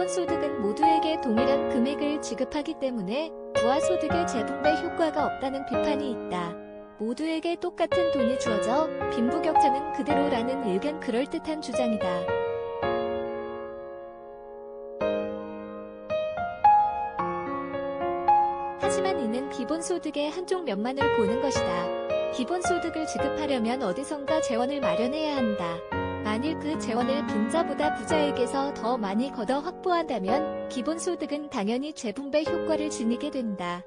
기본소득은 모두에게 동일한 금액을 지급하기 때문에 부하소득의 재분배 효과가 없다는 비판이 있다. 모두에게 똑같은 돈이 주어져 빈부격차는 그대로라는 의견 그럴듯한 주장이다. 하지만 이는 기본소득의 한쪽 면만을 보는 것이다. 기본소득을 지급하려면 어디선가 재원을 마련해야 한다. 만일 그 재원을 빈자보다 부자에게서 더 많이 걷어 확보한다면 기본소득은 당연히 재분배 효과를 지니게 된다.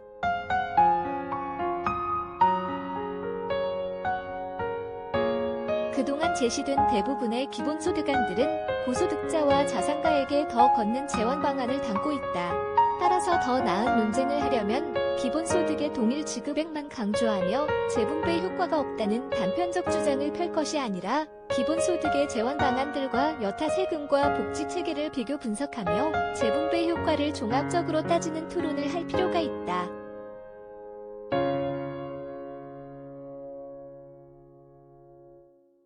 그동안 제시된 대부분의 기본소득안들은 고소득자와 자산가에게 더 걷는 재원 방안을 담고 있다. 따라서 더 나은 논쟁을 하려면 기본소득의 동일 지급액만 강조하며 재분배 효과가 없다는 단편적 주장을 펼 것이 아니라 기본소득의 재원 방안들과 여타 세금과 복지체계를 비교 분석하며 재분배 효과를 종합적으로 따지는 토론을 할 필요가 있다.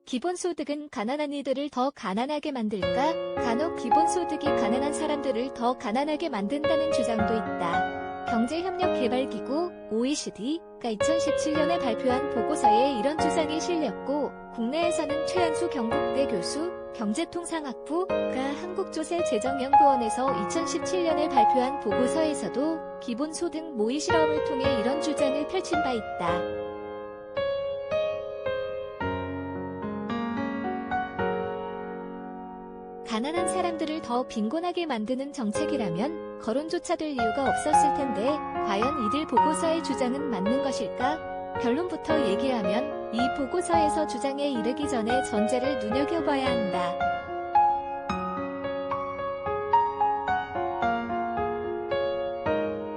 기본소득은 가난한 이들을 더 가난하게 만들까? 간혹 기본소득이 가난한 사람들을 더 가난하게 만든다는 주장도 있다. 경제협력개발기구 OECD가 2017년에 발표한 보고서에 이런 주장이 실렸고, 국내에서는 최한수 경북대 교수, 경제통상학부가 한국조세재정연구원에서 2017년에 발표한 보고서에서도 기본소득 모의 실험을 통해 이런 주장을 펼친 바 있다. 가난한 사람들을 더 빈곤하게 만드는 정책이라면 거론조차 될 이유가 없었을 텐데 과연 이들 보고서의 주장은 맞는 것일까? 결론부터 얘기하면 이 보고서에서 주장에 이르기 전에 전제를 눈여겨봐야 한다.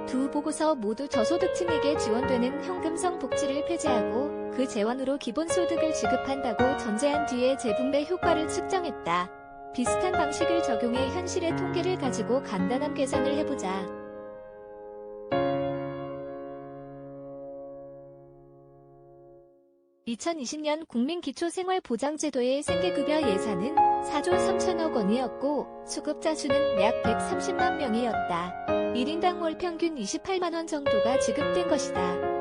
두 보고서 모두 저소득층에게 지원되는 현금성 복지를 폐지하고 그 재원으로 기본소득을 지급한다고 전제한 뒤에 재분배 효과를 측정했다. 비슷한 방식을 적용해 현실의 통계를 가지고 간단한 계산을 해보자. (2020년) 국민기초생활보장제도의 생계급여 예산은 4조 3천억 원이었고 수급자 수는 약 130만 명이었다. 1인당 월 평균 28만 원 정도가 지급된 것이다.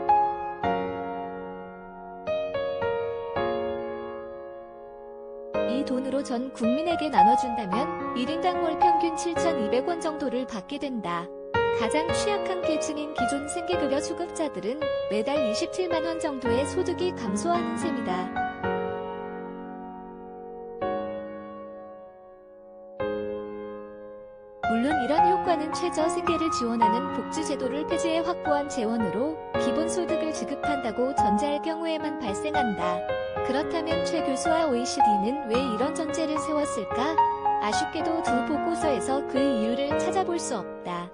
이 돈으로 전 국민에게 나눠준다면 1인당 월 평균 7,200원 정도를 받게 된다. 가장 취약한 계층인 기존 생계급여 수급자들은 매달 27만 원 정도의 소득이 감소하는 셈이다. 물론 이런 효과는 최저 생계를 지원하는 복지제도를 폐지해 확보한 재원으로 기본소득을 지급한다고 전제할 경우에만 발생한다. 그렇다면 최 교수와 OECD는 왜 이런 전제를 세웠을까? 아쉽게도 두 보고서에서 그 이유를 찾아볼 수 없다.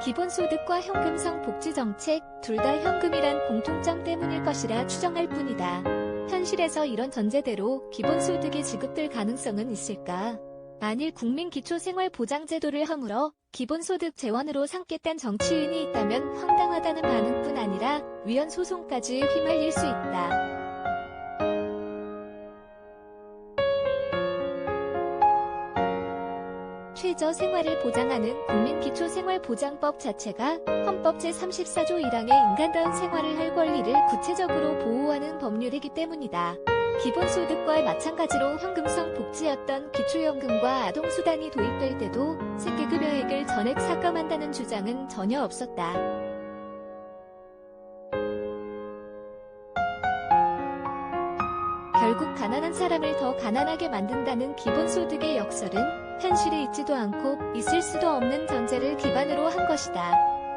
기본소득과 현금성 복지정책, 둘 다 현금이란 공통점 때문일 것이라 추정할 뿐이다. 현실에서 이런 전제대로 기본소득이 지급될 가능성은 있을까? 만일 국민기초생활보장제도를 허물어 기본소득 재원으로 삼겠다는 정치인이 있다면 황당하다는 반응뿐 아니라 위헌 소송까지 휘말릴 수 있다. 최저 생활을 보장하는 국민기초생활보장법 자체가 헌법 제34조 1항의 인간다운 생활을 할 권리를 구체적으로 보호하는 법률이기 때문이다. 기본소득과 마찬가지로 현금성 복지였던 기초연금과 아동수당이 도입될 때도 생계급여액을 전액 삭감한다는 주장은 전혀 없었다. 결국 가난한 사람을 더 가난하게 만든다는 기본소득의 역설은 현실에 있지도 않고 있을 수도 없는 전제를 기반으로 한 것이다.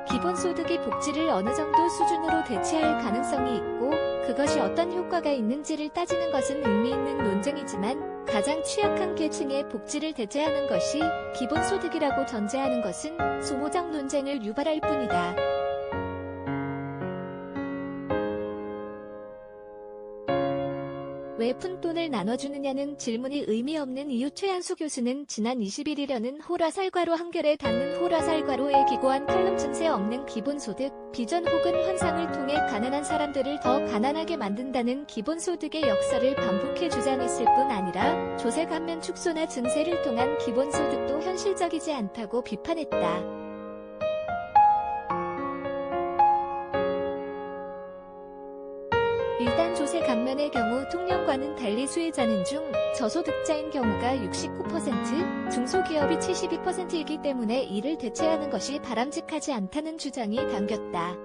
기본소득이 복지를 어느 정도 수준으로 대체할 가능성이 있고 그것이 어떤 효과가 있는지를 따지는 것은 의미 있는 논쟁이지만 가장 취약한 계층의 복지를 대체하는 것이 기본소득이라고 전제하는 것은 소모적 논쟁을 유발할 뿐이다. 왜 푼돈을 나눠주느냐는 질문이 의미 없는 이유. 최한수 교수는 지난 21일여는 호라살과로 한결에 닿는 호라살과로에 기고한 칼럼 증세 없는 기본소득, 비전 혹은 환상을 통해 가난한 사람들을 더 가난하게 만든다는 기본소득의 역설을 반복해 주장했을 뿐 아니라 조세 감면 축소나 증세를 통한 기본소득도 현실적이지 않다고 비판했다. 일단 조세 감면의 경우 통령과는 달리 수혜자는 중 저소득자인 경우가 69%, 중소기업이 72%이기 때문에 이를 대체하는 것이 바람직하지 않다는 주장이 당겼다.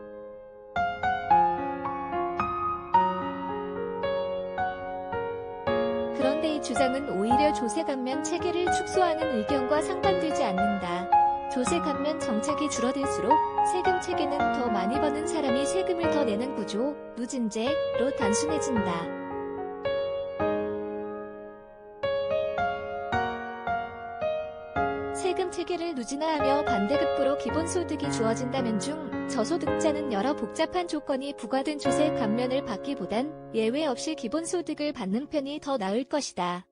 그런데 이 주장은 오히려 조세 감면 체계를 축소하는 의견과 상반되지 않는다. 조세 감면 정책이 줄어들수록 세금 체계는 더 많이 버는 사람이 세금을 더 내는 구조, 누진제로 단순해진다. 세금 체계를 누진화하며 반대급부로 기본소득이 주어진다면 중 저소득자는 여러 복잡한 조건이 부과된 조세 감면을 받기보단 예외 없이 기본소득을 받는 편이 더 나을 것이다.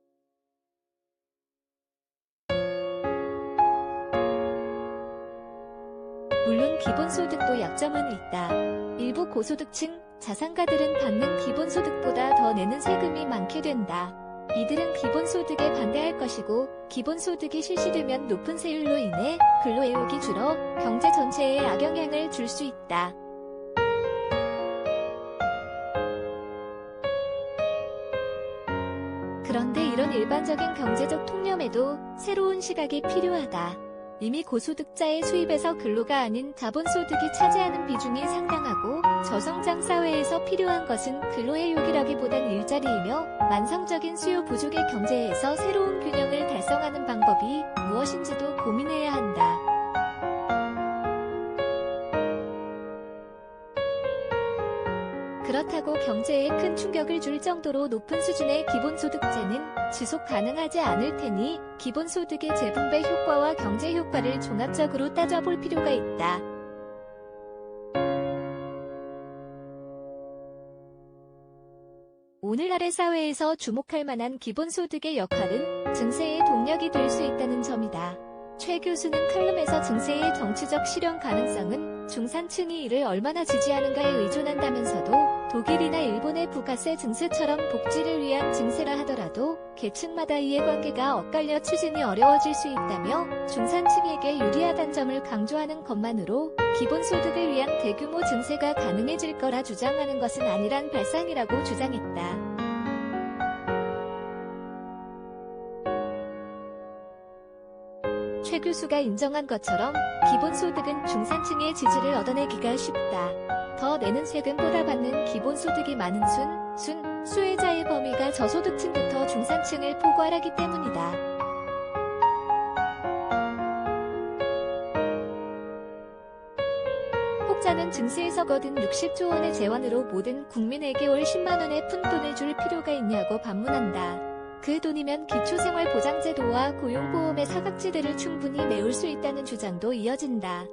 물론 기본소득도 약점은 있다. 일부 고소득층, 자산가들은 받는 기본소득보다 더 내는 세금이 많게 된다. 이들은 기본소득에 반대할 것이고 기본소득이 실시되면 높은 세율로 인해 근로의욕이 줄어 경제 전체에 악영향을 줄 수 있다. 그런데 이런 일반적인 경제적 통념에도 새로운 시각이 필요하다. 이미 고소득자의 수입에서 근로가 아닌 자본소득이 차지하는 비중이 상당하고 저성장 사회에서 필요한 것은 근로의욕이라기보단 일자리이며 만성적인 수요 부족의 경제에서 새로운 균형을 달성하는 방법이 무엇인지도 고민해야 한다. 그렇다고 경제에 큰 충격을 줄 정도로 높은 수준의 기본소득제는 지속 가능하지 않을 테니 기본소득의 재분배 효과와 경제 효과를 종합적으로 따져볼 필요가 있다. 오늘날의 사회에서 주목할 만한 기본소득의 역할은 증세의 동력이 될 수 있다는 점이다. 최 교수는 칼럼에서 증세의 정치적 실현 가능성은 중산층이 이를 얼마나 지지하는가에 의존한다면서도 독일이나 일본의 부가세 증세처럼 복지를 위한 증세라 하더라도 계층마다 이해관계가 엇갈려 추진이 어려워질 수 있다며 중산층에게 유리하다는 점을 강조하는 것만으로 기본소득을 위한 대규모 증세가 가능해질 거라 주장하는 것은 아니란 발상이라고 주장했다. 최 교수가 인정한 것처럼 기본소득은 중산층의 지지를 얻어내기가 쉽다. 더 내는 세금보다 받는 기본소득이 많은 수혜자의 범위가 저소득층부터 중산층을 포괄하기 때문이다. 혹자는 증세에서 거둔 60조 원의 재원으로 모든 국민에게 월 10만 원의 푼돈을 줄 필요가 있냐고 반문한다. 그 돈이면 기초생활보장제도와 고용보험의 사각지대를 충분히 메울 수 있다는 주장도 이어진다.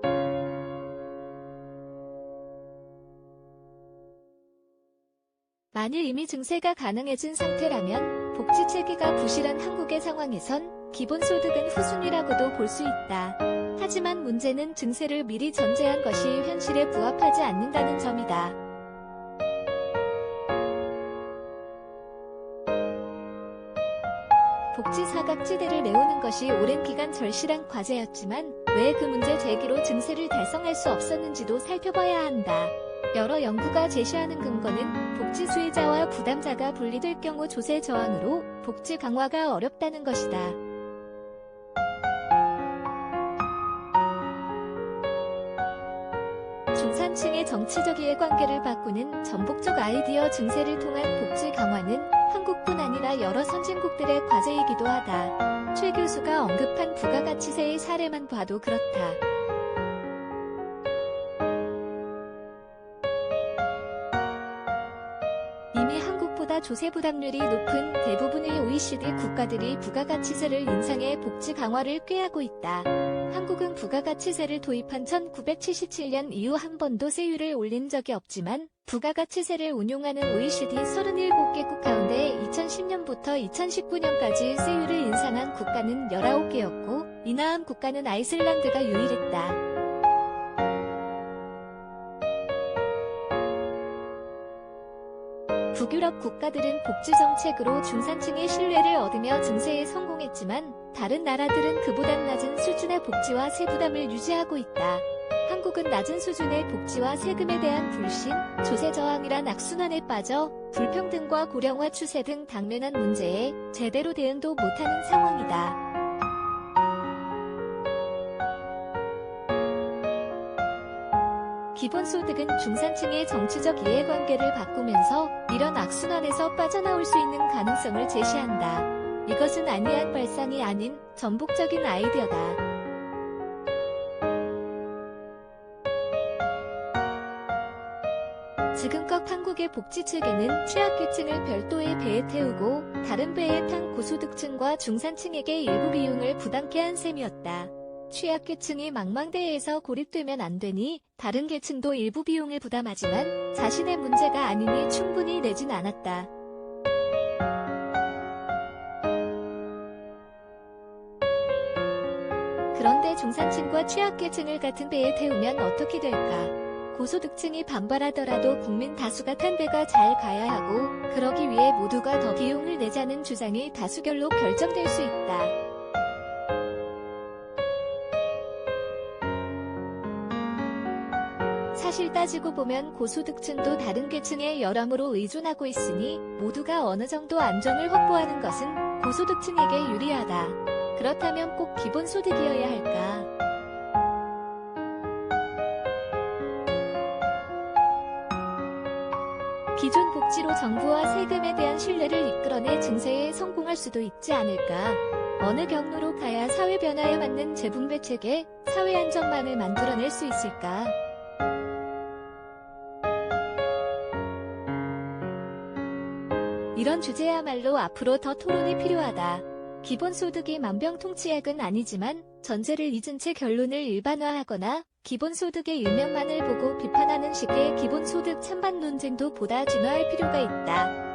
만일 이미 증세가 가능해진 상태라면 복지체계가 부실한 한국의 상황에선 기본소득은 후순위라고도 볼 수 있다. 하지만 문제는 증세를 미리 전제한 것이 현실에 부합하지 않는다는 점이다. 복지 사각지대를 메우는 것이 오랜 기간 절실한 과제였지만 왜 그 문제 제기로 증세를 달성할 수 없었는지도 살펴봐야 한다. 여러 연구가 제시하는 근거는 복지 수혜자와 부담자가 분리될 경우 조세 저항으로 복지 강화가 어렵다는 것이다. 중산층의 정치적 이해관계를 바꾸는 전복적 아이디어 증세를 통한 복지 강화는 한국뿐 아니라 여러 선진국들의 과제이기도 하다. 최 교수가 언급한 부가가치세의 사례만 봐도 그렇다. 이미 한국보다 조세 부담률이 높은 대부분의 OECD 국가들이 부가가치세를 인상해 복지 강화를 꾀하고 있다. 한국은 부가가치세를 도입한 1977년 이후 한 번도 세율을 올린 적이 없지만 부가가치세를 운용하는 OECD 37개국 가운데 2008년부터 2019년까지 세율을 인상한 국가는 19개였고 인하한 국가는 아이슬란드가 유일했다. 북유럽 국가들은 복지 정책으로 중산층의 신뢰를 얻으며 증세에 성공했지만 다른 나라들은 그보단 낮은 수준의 복지와 세부담을 유지하고 있다. 한국은 낮은 수준의 복지와 세금에 대한 불신, 조세 저항이란 악순환에 빠져 불평등과 고령화 추세 등 당면한 문제에 제대로 대응도 못하는 상황이다. 기본소득은 중산층의 정치적 이해관계를 바꾸면서 이런 악순환에서 빠져나올 수 있는 가능성을 제시한다. 이것은 안이한 발상이 아닌 전폭적인 아이디어다. 지금껏 한국의 복지 체계는 취약계층을 별도의 배에 태우고 다른 배에 탄 고소득층과 중산층에게 일부 비용을 부담케 한 셈이었다. 취약계층이 망망대해에서 고립되면 안 되니 다른 계층도 일부 비용을 부담하지만 자신의 문제가 아니니 충분히 내진 않았다. 그런데 중산층과 취약계층을 같은 배에 태우면 어떻게 될까? 고소득층이 반발하더라도 국민 다수가 탄 배가 잘 가야 하고 그러기 위해 모두가 더 비용을 내자는 주장이 다수결로 결정될 수 있다. 사실 따지고 보면 고소득층도 다른 계층의 열함으로 의존하고 있으니 모두가 어느 정도 안정을 확보하는 것은 고소득층에게 유리하다. 그렇다면 꼭 기본소득이어야 할까? 기존 복지로 정부와 세금에 대한 신뢰를 이끌어내 증세에 성공할 수도 있지 않을까? 어느 경로로 가야 사회 변화에 맞는 재분배 체계, 사회 안정망을 만들어낼 수 있을까? 이런 주제야말로 앞으로 더 토론이 필요하다. 기본소득이 만병통치약은 아니지만 전제를 잊은 채 결론을 일반화하거나 기본소득의 일면만을 보고 비판하는 식의 기본소득 찬반 논쟁도 보다 진화할 필요가 있다.